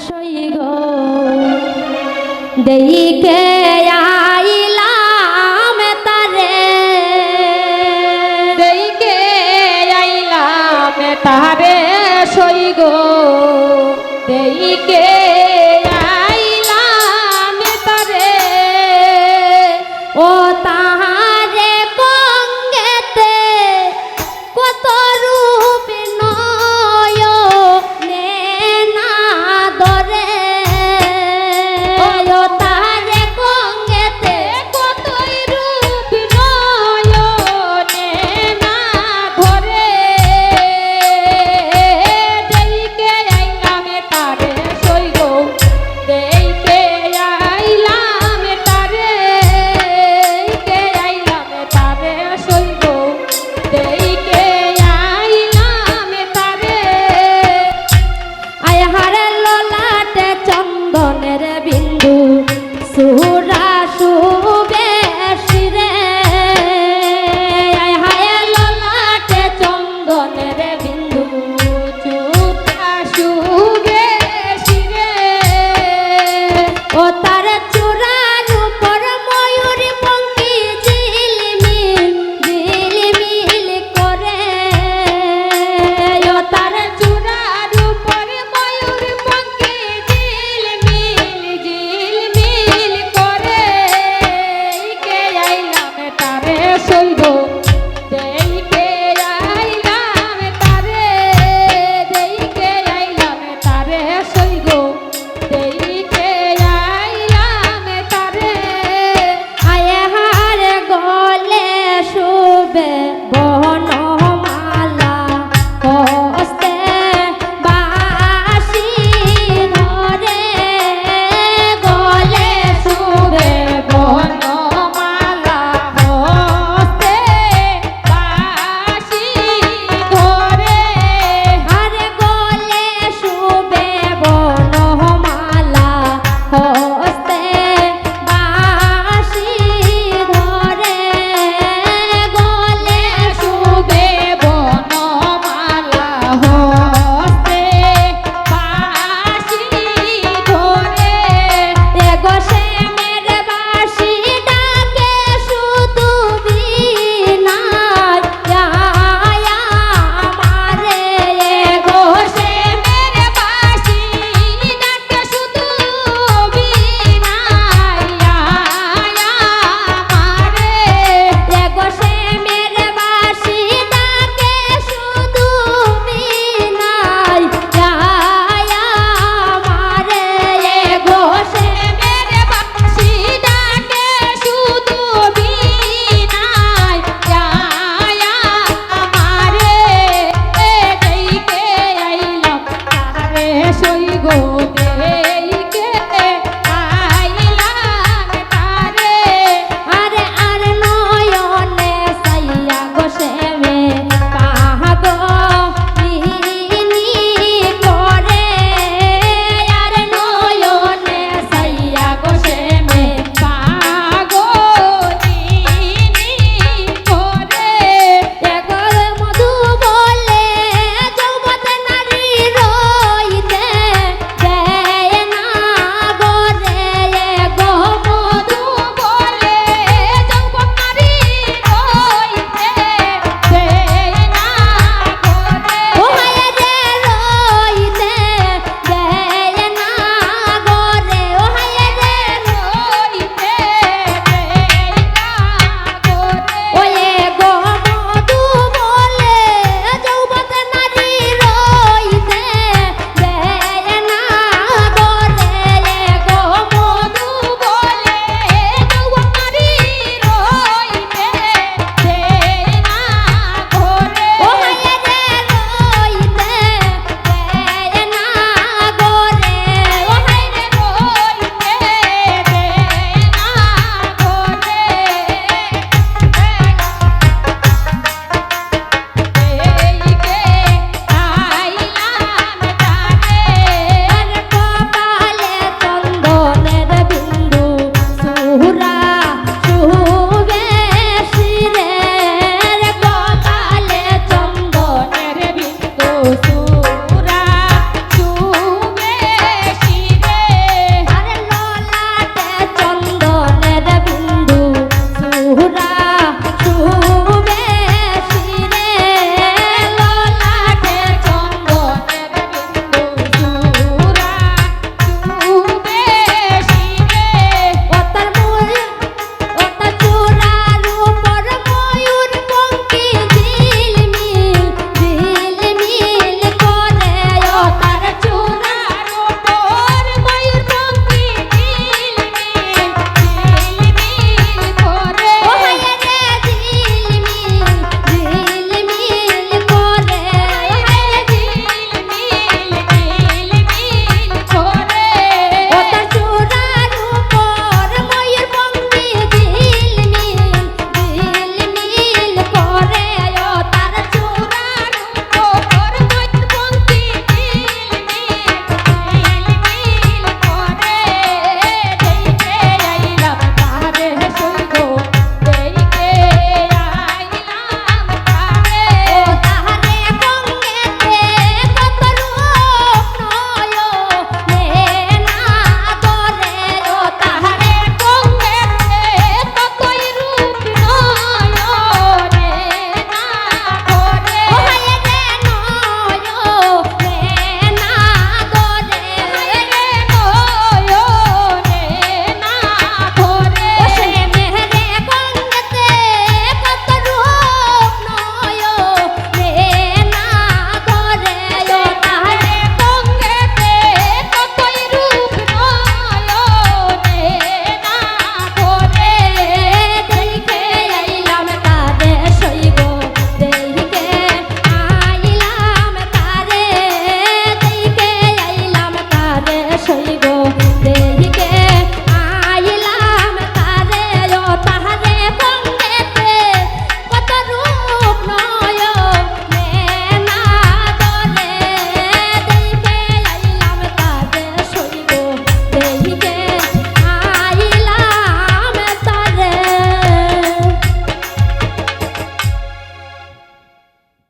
সই গো দেইকে আইলাম তারে দেইকে আইলাম তারে সই গো দেইকে আইলাম তারে ও তাহারে কঙ্গেতে কত রূপ নয়নে না ধরে ও তাহারে কঙ্গেতে কতই রূপ নয়নে না ধরে দেইকে আইলাম তারে সই গো দেইকে আইলাম তারে দেইকে আইলাম তারে সই গো দেইকে আইলাম তারে আয় হারে ললাটে চন্দনের বিন্দু সুরা সুবেশি রে আয় হায় ললাটে চন্দনের বিন্দু আসুবে শিরে ও তার চূড়ার উপর ময়ূর পঙ্খী ঝিলমিল করে ও তার চূড়ার উপরে ময়ূর পঙ্খী ঝিলমিল করে কে আইলাম তারে সই গো দেইকে আইলাম তারে দেইকে আইলাম তারে সই গো